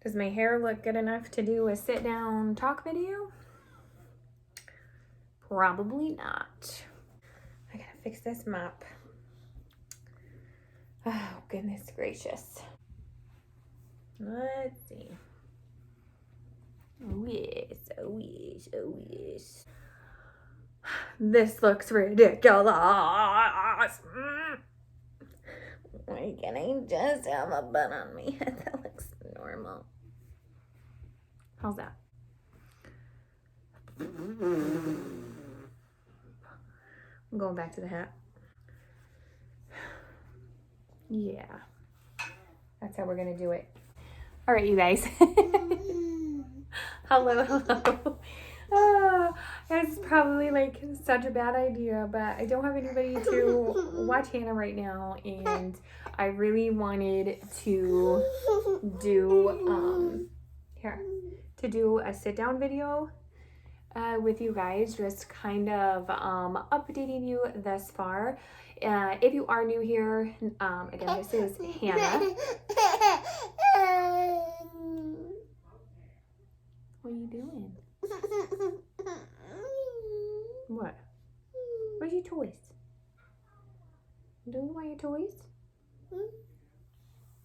Does my hair look good enough to do a sit down talk video? Probably not. I gotta fix this mop. Oh, goodness gracious. Let's see. Oh yes, oh yes, oh yes. This looks ridiculous. Why can't I just have a bun on my head? That looks normal. How's that? I'm going back to the hat. Yeah. That's how we're gonna do it. All right, you guys. Hello, hello. It's probably like such a bad idea, but I don't have anybody to watch Hannah right now, and I really wanted to do a sit down video with you guys, just kind of updating you thus far. If you are new here, again, this is Hannah. What are you doing? What? Where's your toys? Do you want your toys?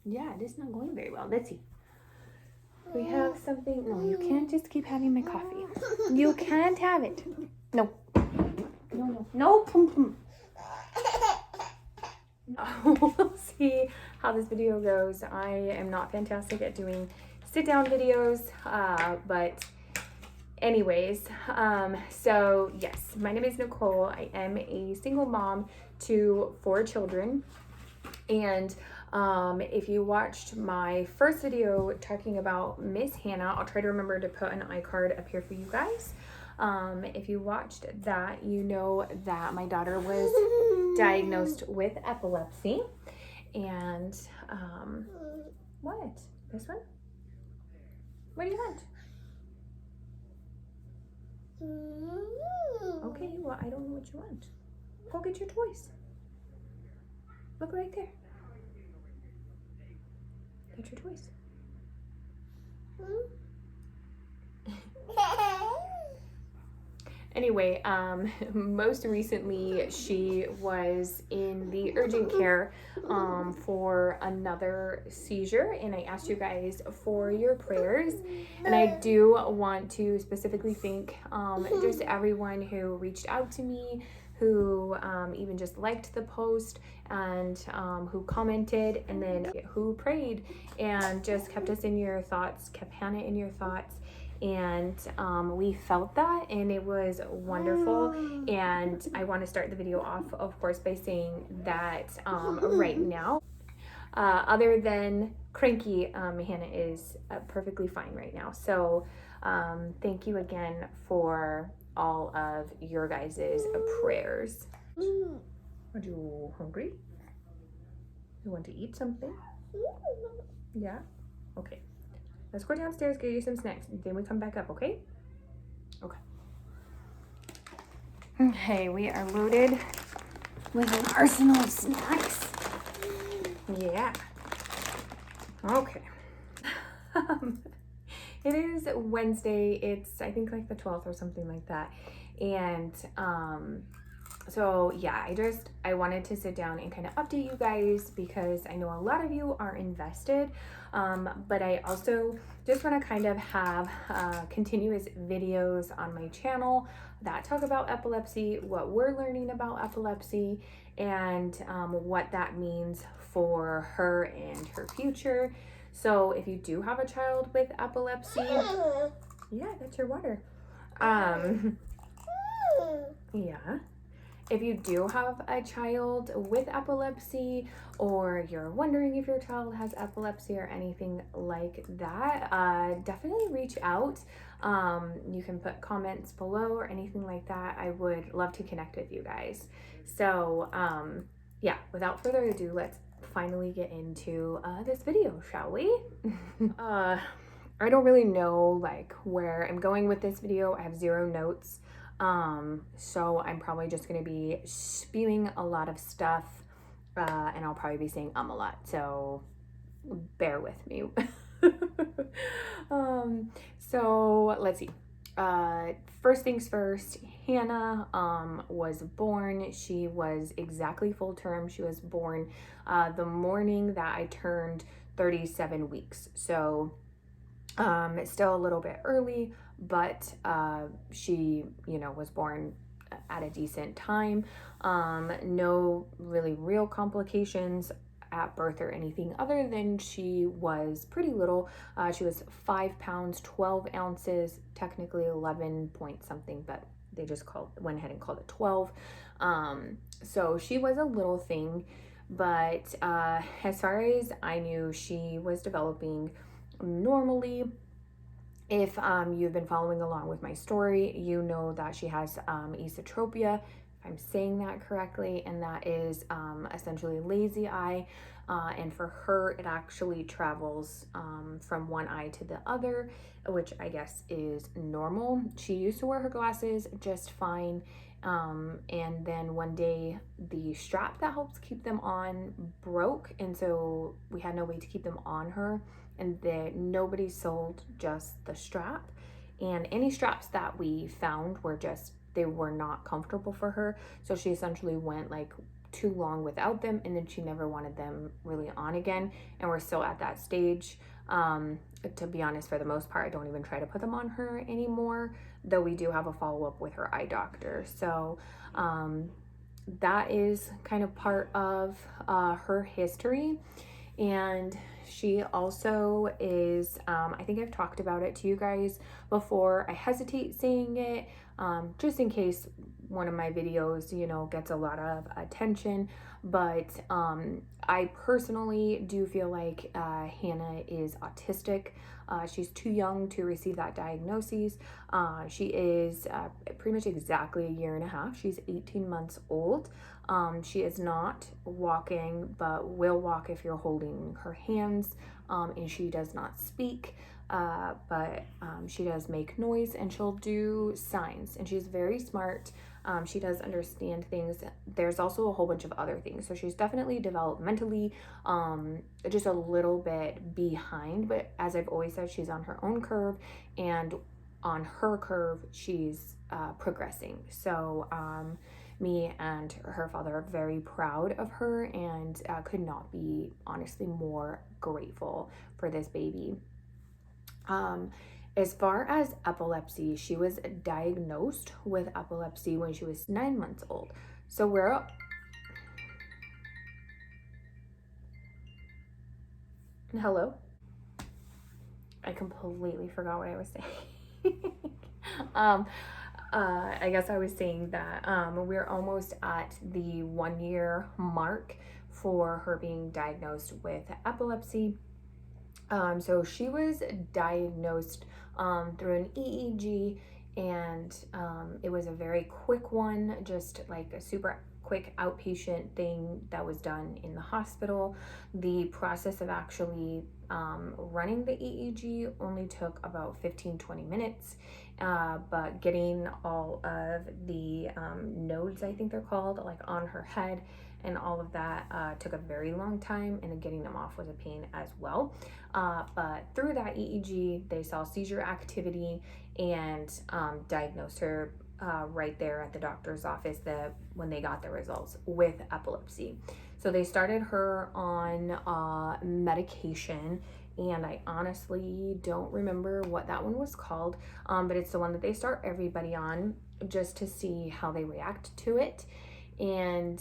Yeah, this is not going very well. Let's see. We have something. No, you can't just keep having my coffee. You can't have it. No. No, no. No. We'll see how this video goes. I am not fantastic at doing sit down videos, but anyways, so yes, my name is Nicole. I am a single mom to 4 children, and if you watched my first video talking about Miss Hannah, I'll try to remember to put an iCard up here for you guys. If you watched that, you know that my daughter was diagnosed with epilepsy. And what? This one? What do you want? Okay, well, I don't know what you want. Go get your toys. Look right there. Get your toys. Anyway, most recently she was in the urgent care for another seizure, and I asked you guys for your prayers, and I do want to specifically thank just everyone who reached out to me, who even just liked the post, and who commented, and then who prayed and just kept us in your thoughts, kept Hannah in your thoughts. And we felt that, and it was wonderful. And I want to start the video off, of course, by saying that right now, other than cranky, Hannah is perfectly fine right now. So thank you again for all of your guys' prayers. Are you hungry? You want to eat something? Yeah? Okay. Let's go downstairs, get you some snacks, and then we come back up, okay? Okay. Okay, we are loaded with an arsenal of snacks. Yeah. Okay. It is Wednesday. It's, I think, like the 12th or something like that. And so yeah, I wanted to sit down and kind of update you guys, because I know a lot of you are invested, but I also just want to kind of have continuous videos on my channel that talk about epilepsy, what we're learning about epilepsy, and what that means for her and her future. So if you do have a child with epilepsy, yeah, that's your water. Yeah. If you do have a child with epilepsy, or you're wondering if your child has epilepsy or anything like that, definitely reach out. You can put comments below or anything like that. I would love to connect with you guys. So yeah, without further ado, let's finally get into this video, shall we? I don't really know like where I'm going with this video. I have 0 notes. So I'm probably just going to be spewing a lot of stuff, and I'll probably be saying a lot, so bear with me. So let's see. First things first, Hannah was born. She was exactly full term. She was born the morning that I turned 37 weeks. So it's still a little bit early, but she, was born at a decent time. No really real complications at birth or anything other than she was pretty little. She was 5 pounds, 12 ounces, technically 11 point something, but they just went ahead and called it 12. So she was a little thing, but as far as I knew, she was developing normally. If you've been following along with my story, you know that she has esotropia, if I'm saying that correctly, and that is essentially lazy eye. And for her, it actually travels from one eye to the other, which I guess is normal. She used to wear her glasses just fine. And then one day the strap that helps keep them on broke, and so we had no way to keep them on her, and nobody sold just the strap, and any straps that we found were they were not comfortable for her, so she essentially went like too long without them, and then she never wanted them really on again, and we're still at that stage. To be honest, for the most part, I don't even try to put them on her anymore, though we do have a follow-up with her eye doctor. So that is kind of part of her history. And she also is, I think I've talked about it to you guys before. I hesitate saying it just in case one of my videos, gets a lot of attention. But I personally do feel like Hannah is autistic. She's too young to receive that diagnosis. She is pretty much exactly a year and a half. She's 18 months old. She is not walking, but will walk if you're holding her hands. And she does not speak, but she does make noise, and she'll do signs, and she's very smart. She does understand things. There's also a whole bunch of other things. So she's definitely developmentally just a little bit behind, but as I've always said, she's on her own curve, and on her curve, she's progressing. So me and her father are very proud of her, and could not be honestly more grateful for this baby. As far as epilepsy, she was diagnosed with epilepsy when she was 9 months old. So hello? I completely forgot what I was saying. I guess I was saying that we're almost at the 1 year mark for her being diagnosed with epilepsy. So she was diagnosed through an EEG, and it was a very quick one, just like a super quick outpatient thing that was done in the hospital. The process of actually running the EEG only took about 15-20 minutes, but getting all of the nodes, I think they're called, like on her head and all of that took a very long time, and getting them off was a pain as well. But through that EEG, they saw seizure activity and diagnosed her right there at the doctor's office when they got the results with epilepsy. So they started her on medication, and I honestly don't remember what that one was called, but it's the one that they start everybody on just to see how they react to it. And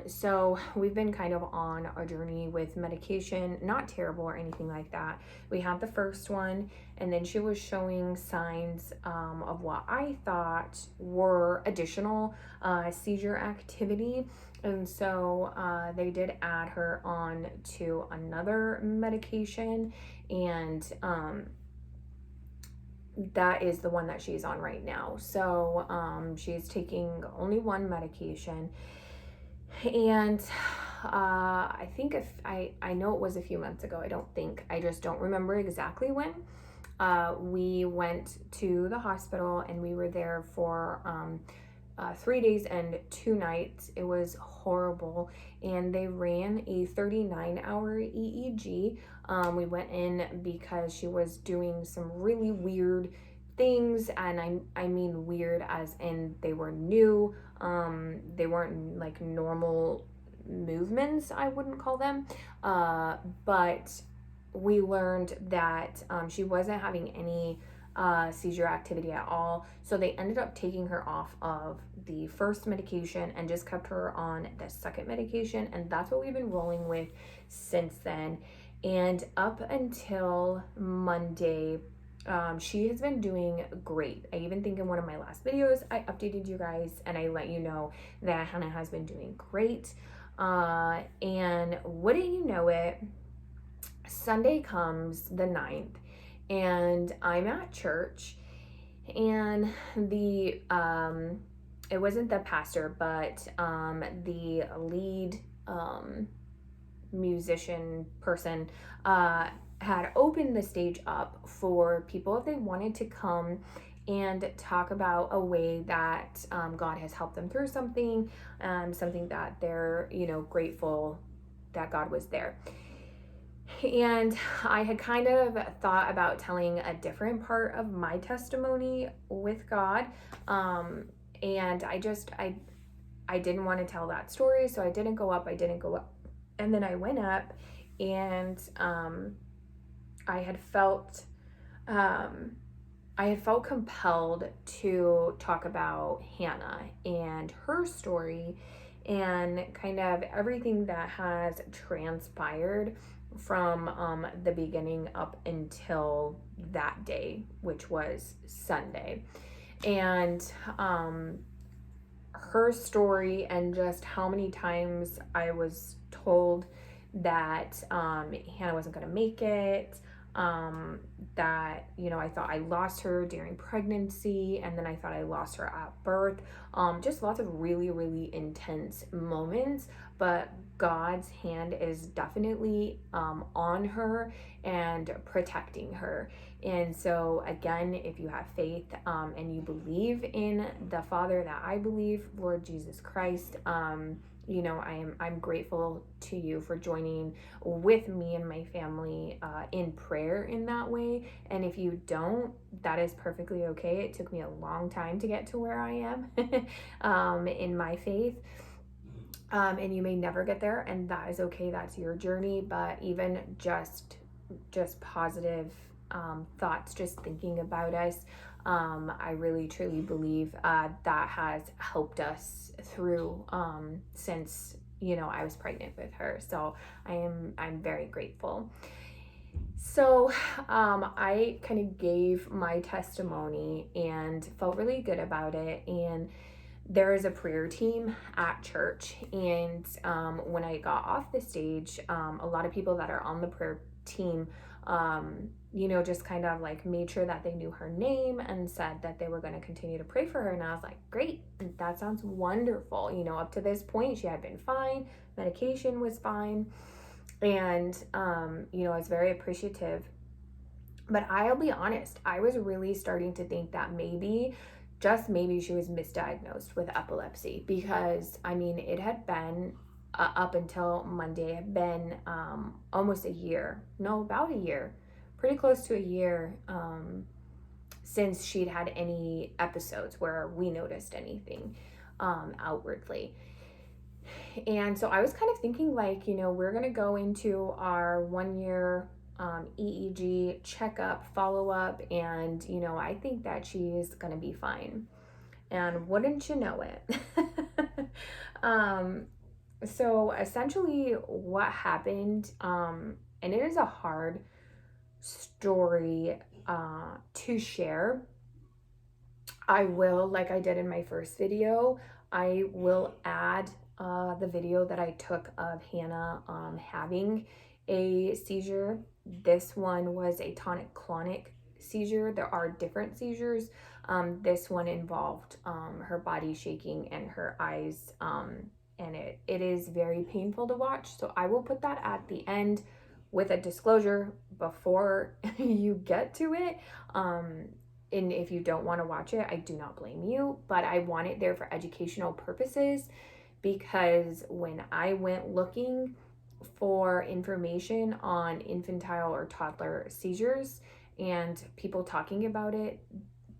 so we've been kind of on a journey with medication, not terrible or anything like that. We had the first one, and then she was showing signs of what I thought were additional seizure activity. And so they did add her on to another medication, and that is the one that she's on right now. So she's taking only one medication, and I think I know it was a few months ago. I just don't remember exactly when. We went to the hospital, and we were there for 3 days and 2 nights. It was horrible, and they ran a 39-hour EEG. We went in because she was doing some really weird things, and I mean weird as in they were new. They weren't like normal movements, I wouldn't call them, but we learned that she wasn't having any seizure activity at all. So they ended up taking her off of the first medication and just kept her on the second medication, and that's what we've been rolling with since then. And up until Monday, she has been doing great. I even think in one of my last videos I updated you guys and I let you know that Hannah has been doing great. And wouldn't you know it, Sunday comes the 9th, and I'm at church, and the it wasn't the pastor, but the lead musician person had opened the stage up for people if they wanted to come and talk about a way that God has helped them through something, something that they're, grateful that God was there. And I had kind of thought about telling a different part of my testimony with God. And I didn't want to tell that story. So I didn't go up. And then I went up, and I had felt compelled to talk about Hannah and her story and kind of everything that has transpired from the beginning up until that day, which was Sunday. And her story, and just how many times I was told that Hannah wasn't going to make it, that, I thought I lost her during pregnancy, and then I thought I lost her at birth. Just lots of really, really intense moments, but God's hand is definitely on her and protecting her. And so again, if you have faith and you believe in the Father that I believe, Lord Jesus Christ, I'm grateful to you for joining with me and my family in prayer in that way. And if you don't, that is perfectly okay. It took me a long time to get to where I am in my faith. And you may never get there, and that is okay. That's your journey. But even just positive thoughts, just thinking about us, I really truly believe that has helped us through since I was pregnant with her. So I'm very grateful. So I kind of gave my testimony and felt really good about it. And there is a prayer team at church, and when I got off the stage, a lot of people that are on the prayer team just kind of like made sure that they knew her name and said that they were going to continue to pray for her. And I was like, great, that sounds wonderful. Up to this point she had been fine, medication was fine, and I was very appreciative. But I'll be honest, I was really starting to think that just maybe she was misdiagnosed with epilepsy, because it had been up until Monday, had been almost a year, about a year, pretty close to a year since she'd had any episodes where we noticed anything outwardly. And so I was kind of thinking we're gonna go into our 1 year EEG checkup, follow-up, and I think that she's gonna be fine. And wouldn't you know it? So essentially what happened, and it is a hard story to share. I will, like I did in my first video, I will add the video that I took of Hannah having a seizure. This one was a TonicClonic seizure. There are different seizures. This one involved her body shaking and her eyes, and it is very painful to watch. So I will put that at the end with a disclosure before you get to it. and if you don't want to watch it, I do not blame you, but I want it there for educational purposes, because when I went looking for information on infantile or toddler seizures and people talking about it,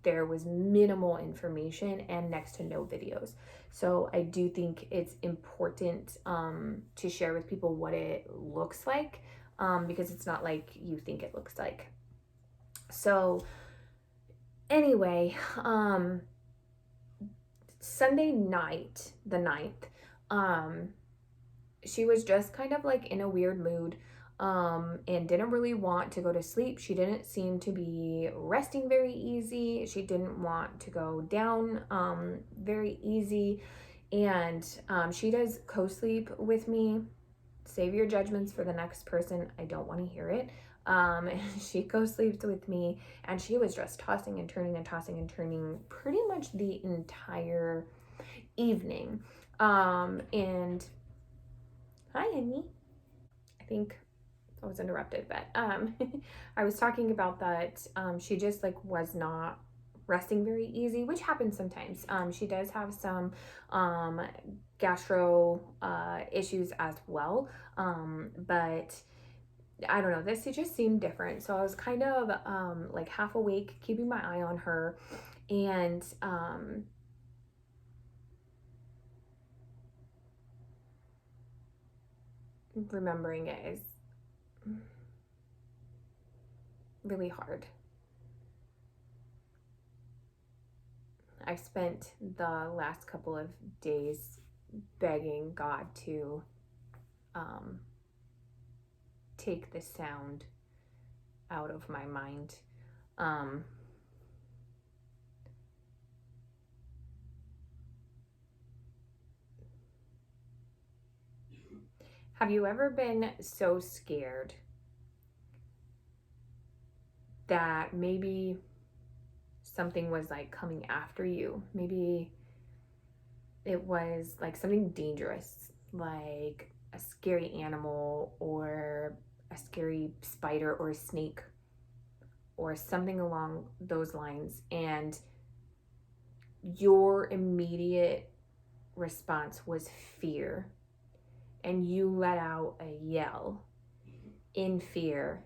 there was minimal information and next to no videos. So I do think it's important to share with people what it looks like, because it's not like you think it looks like. So anyway, Sunday night, the 9th, she was just kind of like in a weird mood, and didn't really want to go to sleep. She didn't seem to be resting very easy. She didn't want to go down very easy. And she does co-sleep with me. Save your judgments for the next person. I don't want to hear it. She co-sleeps with me, and she was just tossing and turning and tossing and turning pretty much the entire evening. And hi, Annie. I think I was interrupted, but I was talking about that. She just like was not resting very easy, which happens sometimes. She does have some gastro issues as well, but I don't know, this it just seemed different. So I was kind of like half awake, keeping my eye on her, and remembering it is really hard. I've spent the last couple of days begging God to take the sound out of my mind. Have you ever been so scared that maybe something was like coming after you? Maybe it was like something dangerous, like a scary animal or a scary spider or a snake or something along those lines, and your immediate response was fear, and you let out a yell in fear,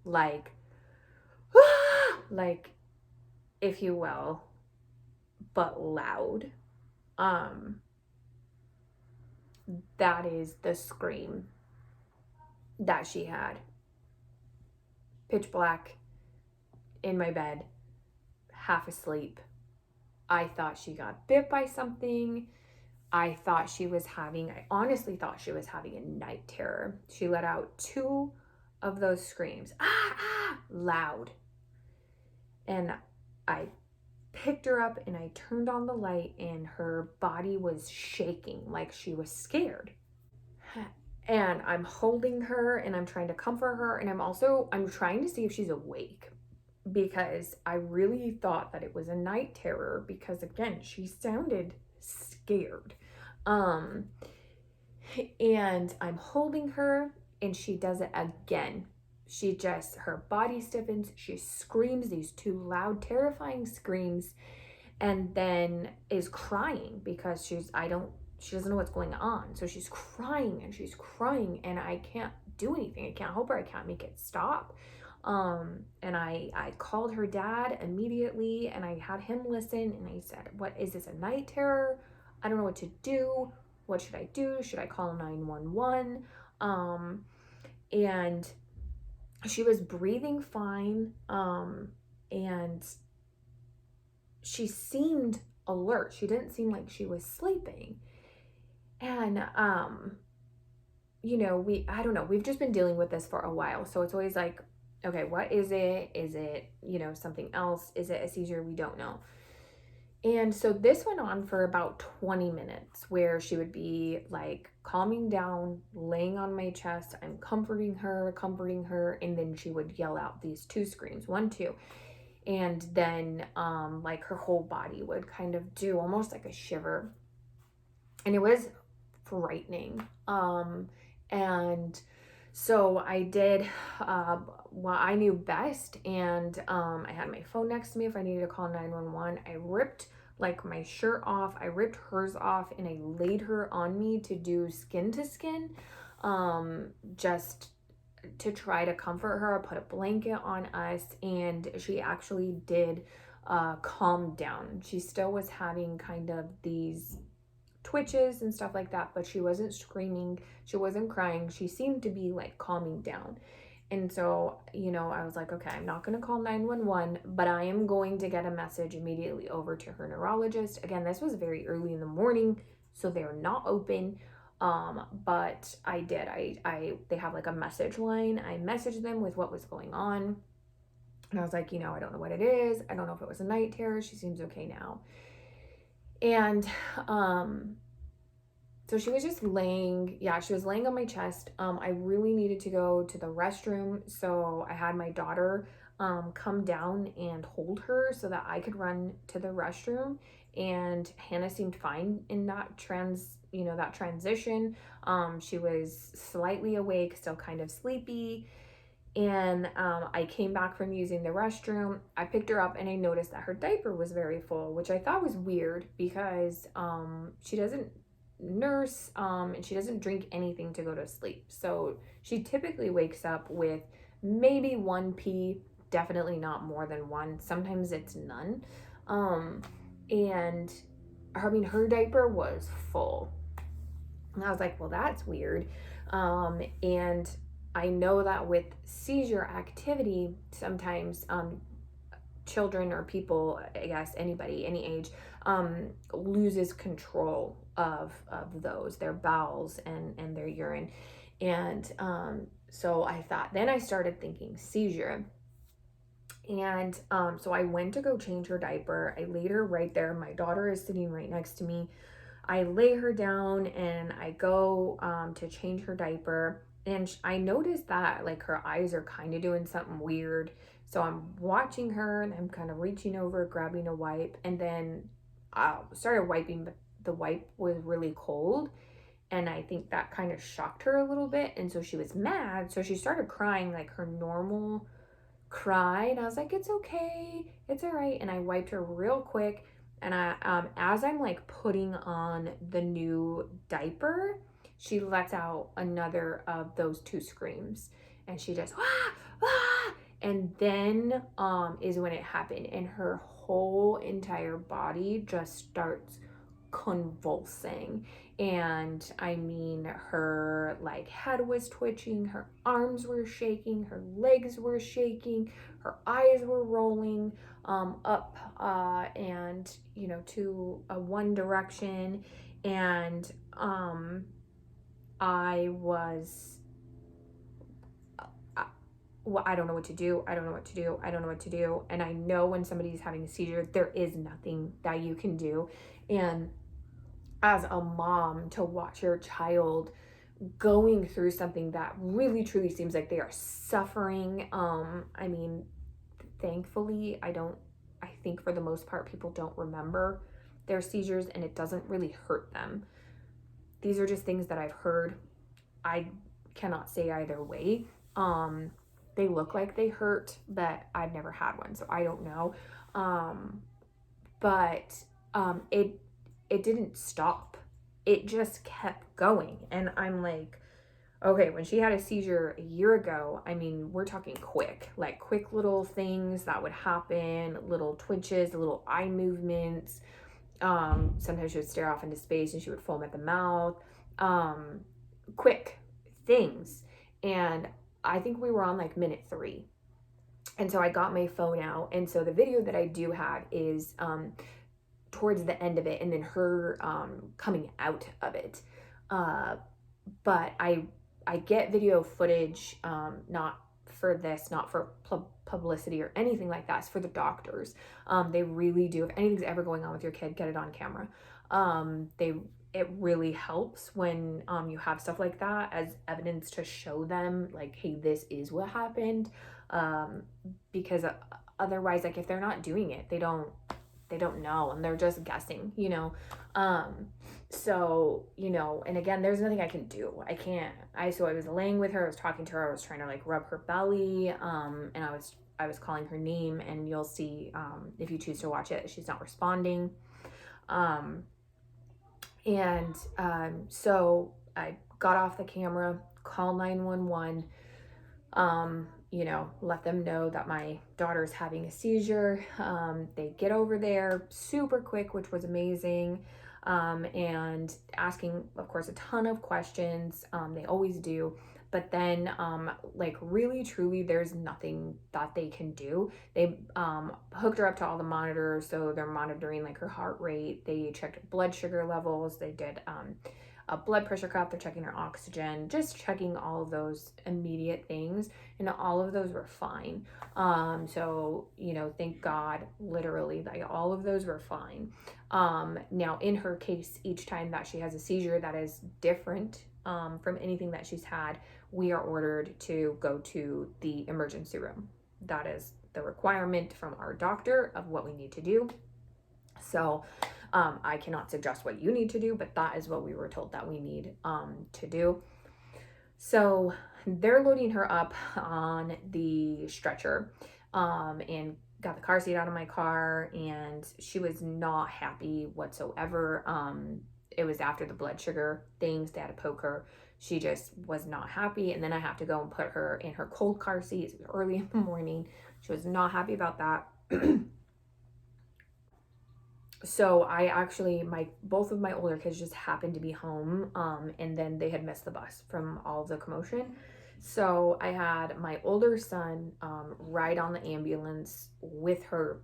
like, ah! Like, if you will, but loud. That is the scream that she had. Pitch black, in my bed, half asleep. I thought she got bit by something. I honestly thought she was having a night terror. She let out 2 of those screams, loud. And I picked her up and I turned on the light, and her body was shaking like she was scared. And I'm holding her and I'm trying to comfort her, and I'm trying to see if she's awake, because I really thought that it was a night terror, because again, she sounded scared. And I'm holding her, and she does it again. Her body stiffens, she screams these 2 loud, terrifying screams, and then is crying because she doesn't know what's going on. So she's crying and she's crying, and I can't do anything. I can't help her. I can't make it stop. And I called her dad immediately, and I had him listen, and I said, what is this, a night terror? I don't know what to do. What should I do? Should I call 911? And she was breathing fine. And she seemed alert. She didn't seem like she was sleeping. And, I don't know. We've just been dealing with this for a while. So it's always like, okay, what is it? Is it, something else? Is it a seizure? We don't know. And so this went on for about 20 minutes, where she would be like calming down, laying on my chest. I'm comforting her. And then she would yell out these 2 screams, 1, 2. And then like her whole body would kind of do almost like a shiver. And it was frightening. And So I did what I knew best, and I had my phone next to me if I needed to call 911. I ripped like my shirt off, I ripped hers off, and I laid her on me to do skin to skin, just to try to comfort her. I put a blanket on us, and she actually did calm down. She still was having kind of these twitches and stuff like that, but she wasn't screaming, she wasn't crying, she seemed to be like calming down. And so, I was like, okay, I'm not going to call 911, but I am going to get a message immediately over to her neurologist. Again, this was very early in the morning, so they're not open. But I did. They have like a message line. I messaged them with what was going on. And I was like, I don't know what it is. I don't know if it was a night terror. She seems okay now. And so she was just laying on my chest. I really needed to go to the restroom, so I had my daughter come down and hold her so that I could run to the restroom. And Hannah seemed fine in that transition. She was slightly awake, still kind of sleepy. And I came back from using the restroom. I picked her up and I noticed that her diaper was very full, which I thought was weird because she doesn't nurse, and she doesn't drink anything to go to sleep. So she typically wakes up with maybe one pee, definitely not more than one. Sometimes it's none. And her diaper was full. And I was like, well, that's weird. And I know that with seizure activity, sometimes children or people, I guess anybody, any age, loses control of their bowels and their urine. And so I started thinking seizure. And so I went to go change her diaper. I laid her right there. My daughter is sitting right next to me. I lay her down and I go to change her diaper. And I noticed that like her eyes are kind of doing something weird. So I'm watching her and I'm kind of reaching over, grabbing a wipe, and then I started wiping, but the wipe was really cold. And I think that kind of shocked her a little bit. And so she was mad. So she started crying like her normal cry. And I was like, it's okay. It's all right. And I wiped her real quick. And as I'm like putting on the new diaper, she lets out another of those two screams, and she just and then is when it happened, and her whole entire body just starts convulsing. And her like head was twitching, her arms were shaking, her legs were shaking, her eyes were rolling up and to one direction. And I was well, I don't know what to do. I don't know what to do. I don't know what to do. And I know when somebody's having a seizure, there is nothing that you can do. And as a mom, to watch your child going through something that really truly seems like they are suffering, thankfully, I think for the most part, people don't remember their seizures, and it doesn't really hurt them. These are just things that I've heard. I cannot say either way. They look like they hurt, but I've never had one, so I don't know. But it didn't stop. It just kept going. And I'm like, okay, when she had a seizure a year ago, we're talking quick little things that would happen, little twitches, little eye movements. Sometimes she would stare off into space and she would foam at the mouth. Quick things. And I think we were on like minute 3. And so I got my phone out. And so the video that I do have is towards the end of it, and then her coming out of it. But I get video footage, not for this, not for publicity or anything like that. It's for the doctors. They really do. If anything's ever going on with your kid, get it on camera. It really helps when you have stuff like that as evidence to show them like, hey, this is what happened. Because otherwise, like if they're not doing it, they don't know, and they're just guessing, So, you know, and again, there's nothing I can do. So I was laying with her, I was talking to her, I was trying to like rub her belly, and I was calling her name, and you'll see, if you choose to watch it, she's not responding. So I got off the camera, called 911, you know, let them know that my daughter's having a seizure. They get over there super quick, which was amazing. And asking, of course, a ton of questions. They always do. But then, like, really, truly, there's nothing that they can do. They hooked her up to all the monitors, so they're monitoring like her heart rate. They checked blood sugar levels. They did a blood pressure cuff. They're checking her oxygen, just checking all of those immediate things, and all of those were fine. So, you know, thank God, literally, like all of those were fine. Now in her case, each time that she has a seizure that is different from anything that she's had, we are ordered to go to the emergency room. That is the requirement from our doctor of what we need to do. So I cannot suggest what you need to do, but that is what we were told that we need to do. So they're loading her up on the stretcher, and got the car seat out of my car, and she was not happy whatsoever. It was after the blood sugar things. They had to poke her. She just was not happy. And then I have to go and put her in her cold car seat. It was early in the morning. She was not happy about that. So I actually, both of my older kids just happened to be home, and then they had missed the bus from all of the commotion. So I had my older son ride on the ambulance with her,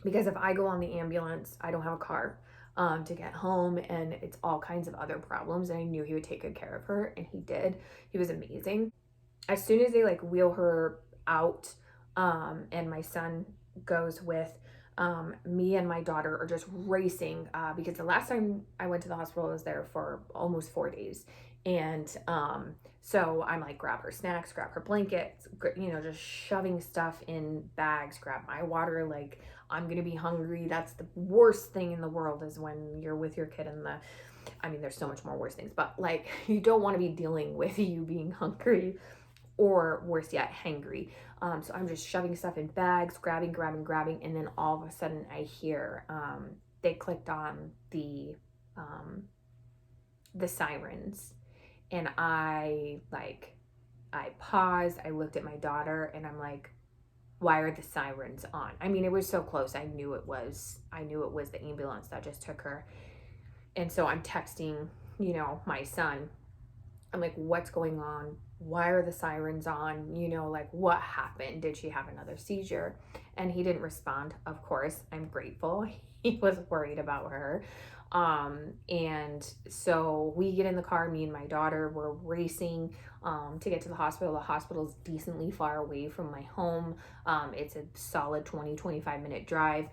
because if I go on the ambulance, I don't have a car to get home, and it's all kinds of other problems. And I knew he would take good care of her, and he did. He was amazing. As soon as they like wheel her out, and my son goes with, me and my daughter are just racing, because the last time I went to the hospital, I was there for almost 4 days. And so I'm like, grab her snacks, grab her blankets, you know, just shoving stuff in bags, grab my water. Like, I'm gonna be hungry. That's the worst thing in the world, is when you're with your kid and there's so much more worse things, but like, you don't want to be dealing with you being hungry, or worse yet, hangry. So I'm just shoving stuff in bags, grabbing, and then all of a sudden I hear they clicked on the sirens, and I paused. I looked at my daughter, and I'm like, why are the sirens on? I mean, it was so close. I knew it was the ambulance that just took her. And so I'm texting, you know, my son. I'm like, what's going on? Why are the sirens on? You know, like, what happened? Did she have another seizure? And he didn't respond. Of course, I'm grateful. He was worried about her. And so we get in the car, me and my daughter, we're racing to get to the hospital. The hospital's decently far away from my home. It's a solid 20-25 minute drive.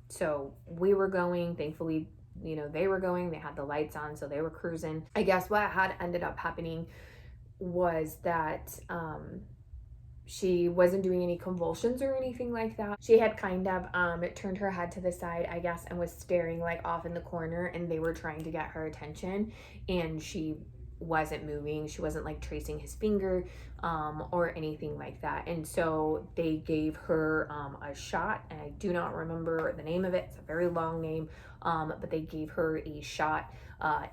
So we were going, thankfully, you know, they were going, they had the lights on, so they were cruising. I guess what had ended up happening was that she wasn't doing any convulsions or anything like that. She had kind of turned her head to the side, I guess, and was staring like off in the corner, and they were trying to get her attention, and she wasn't moving. She wasn't like tracing his finger or anything like that. And so they gave her a shot, and I do not remember the name of it. It's a very long name, but they gave her a shot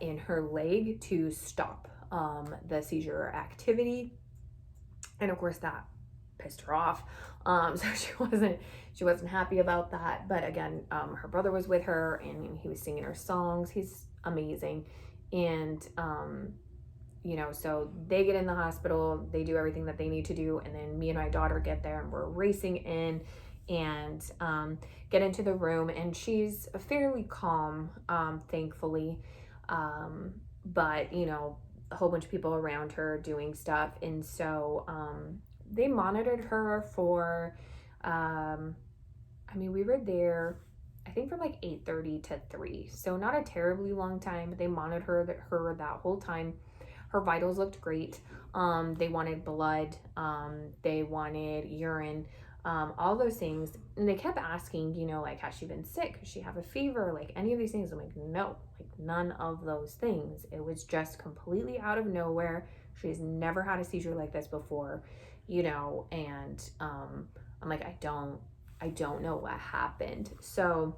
in her leg to stop the seizure activity. And of course that pissed her off. So she wasn't happy about that. But again, her brother was with her, and he was singing her songs. He's amazing. And you know, so they get in the hospital, they do everything that they need to do, and then me and my daughter get there, and we're racing in and get into the room, and she's fairly calm, thankfully, but you know, a whole bunch of people around her doing stuff. And so they monitored her for we were there, I think, from like 8:30 to 3, so not a terribly long time, but they monitored her that whole time. Her vitals looked great. They wanted blood, they wanted urine, all those things. And they kept asking, you know, like, has she been sick? Does she have a fever? Like any of these things? I'm like, no, like none of those things. It was just completely out of nowhere. She's never had a seizure like this before, you know, and I'm like, I don't know what happened. So,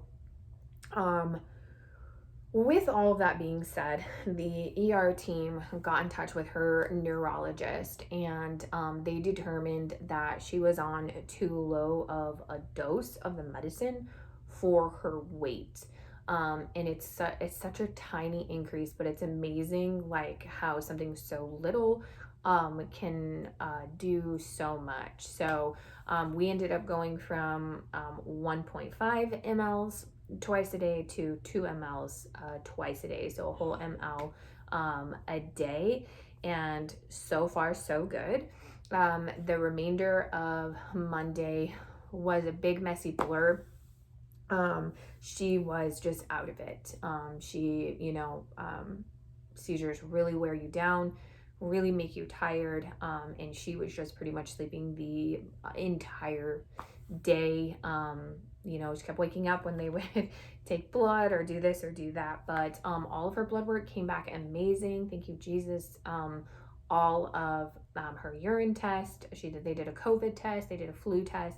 with all of that being said, the ER team got in touch with her neurologist, and they determined that she was on too low of a dose of the medicine for her weight. And it's such a tiny increase, but it's amazing like how something so little can do so much. So we ended up going from 1.5 mLs twice a day to 2 mLs twice a day, so a whole ml a day, and so far so good. The remainder of Monday was a big messy blur. She was just out of it. She, you know, seizures really wear you down, really make you tired, and she was just pretty much sleeping the entire day. You know, she kept waking up when they would take blood or do this or do that, but all of her blood work came back amazing. Thank you, Jesus. All of her urine test, they did a COVID test, they did a flu test,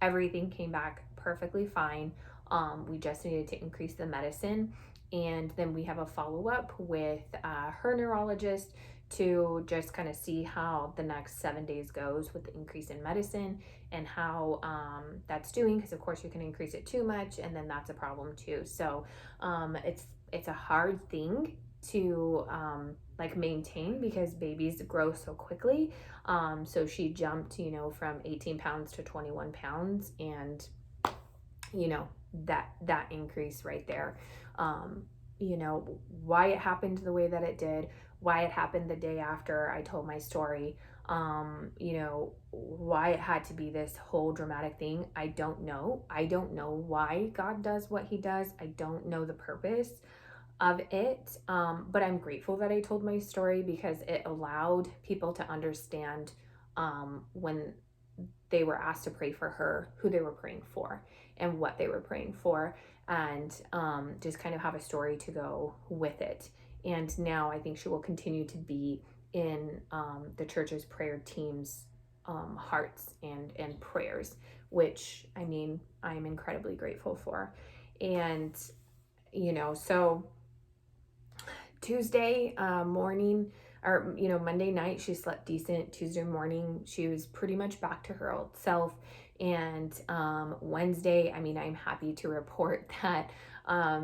everything came back perfectly fine. We just needed to increase the medicine, and then we have a follow-up with her neurologist to just kind of see how the next 7 days goes with the increase in medicine and how that's doing, because of course you can increase it too much and then that's a problem too. So it's a hard thing to like maintain because babies grow so quickly. So she jumped, you know, from 18 pounds to 21 pounds, and you know, that increase right there, you know, why it happened the way that it did, why it happened the day after I told my story, you know, why it had to be this whole dramatic thing. I don't know why God does what he does. I don't know the purpose of it, but I'm grateful that I told my story because it allowed people to understand when they were asked to pray for her, who they were praying for and what they were praying for, and just kind of have a story to go with it. And now I think she will continue to be in the church's prayer team's hearts and prayers, which I mean, I'm incredibly grateful for. And, you know, so Tuesday morning, or, you know, Monday night, she slept decent. Tuesday morning, she was pretty much back to her old self. And Wednesday, I mean, I'm happy to report that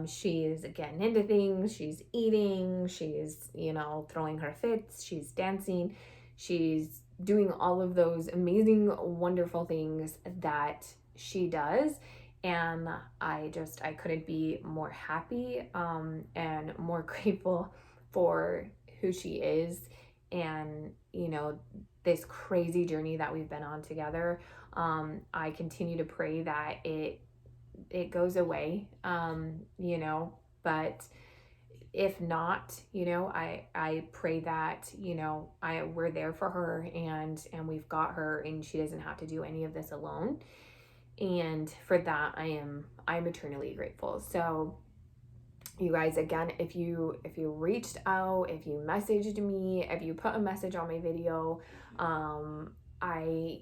she's getting into things. She's eating, she's, you know, throwing her fits, she's dancing, she's doing all of those amazing, wonderful things that she does. And I couldn't be more happy and more grateful for who she is, and, you know, this crazy journey that we've been on together. I continue to pray that it goes away, you know, but if not, you know, I pray that, you know, we're there for her, and we've got her, and she doesn't have to do any of this alone. And for that, I'm eternally grateful. So you guys, again, if you reached out, if you messaged me, if you put a message on my video,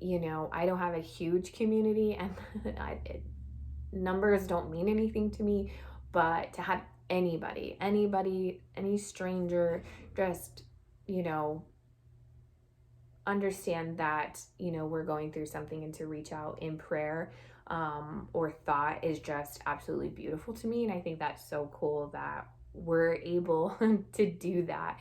you know, I don't have a huge community, and numbers don't mean anything to me, but to have anybody, any stranger, just, you know, understand that, you know, we're going through something, and to reach out in prayer or thought is just absolutely beautiful to me. And I think that's so cool that we're able to do that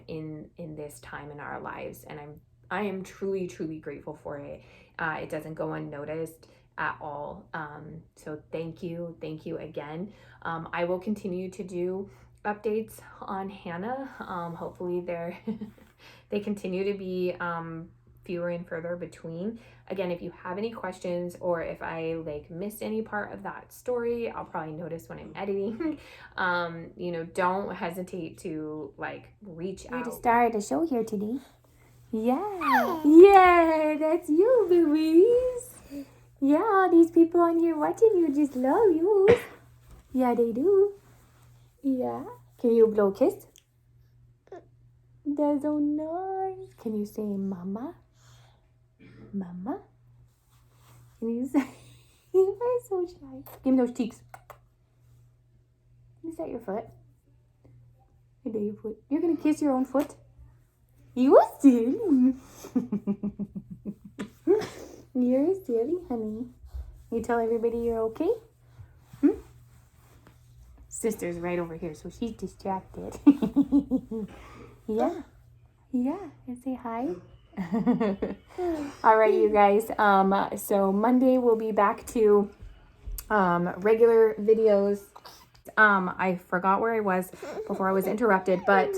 in this time in our lives, and I am truly grateful for it. It doesn't go unnoticed at all. So thank you again. I will continue to do updates on Hannah. Hopefully they continue to be fewer and further between. Again, if you have any questions, or if I like missed any part of that story, I'll probably notice when I'm editing. You know, don't hesitate to like reach out. To start a show here today. Yeah, that's you, babies. Yeah, these people on here watching you just love you. Yeah, they do. Yeah. Can you blow a kiss? That's so nice. Can you say mama? Mama? Can you say... You are so shy. Give me those cheeks. Is that your foot? Is that your foot? You're gonna kiss your own foot? You are silly. You're silly, honey. You tell everybody you're okay? Sister's right over here, so she's distracted. Yeah. Yeah. And say hi. Alrighty, you guys. So Monday we'll be back to regular videos. I forgot where I was before I was interrupted, but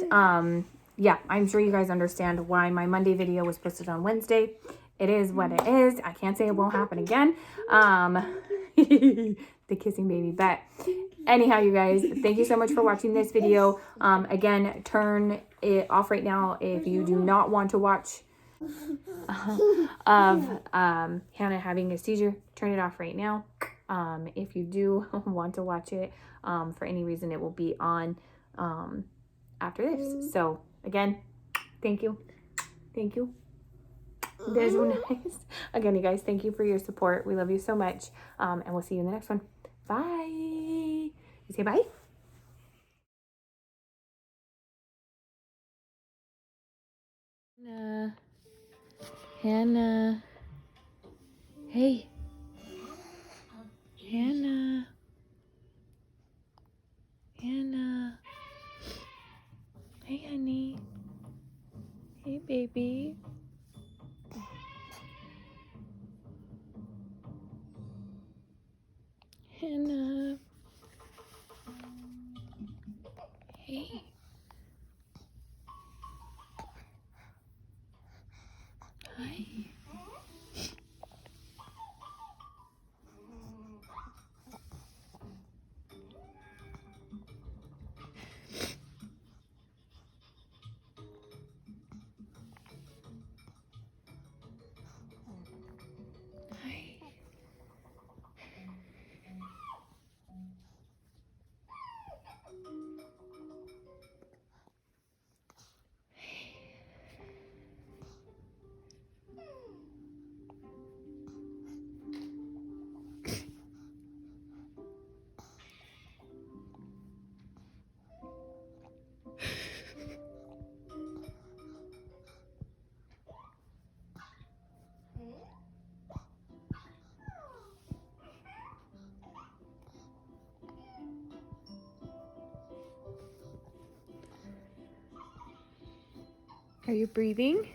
yeah, I'm sure you guys understand why my Monday video was posted on Wednesday. It is what it is. I can't say it won't happen again. The kissing baby, but anyhow, you guys, thank you so much for watching this video. Again, turn it off right now if you do not want to watch of Hannah having a seizure. Turn it off right now. If you do want to watch it, for any reason, it will be on after this. So again, thank you. Thank you. That's so nice. Again, you guys, thank you for your support. We love you so much. And we'll see you in the next one. Bye. You say bye? Hannah. Hey. Hannah. Hannah. Hey, honey. Hey, baby. Hannah. Hey. Hi. Are you breathing?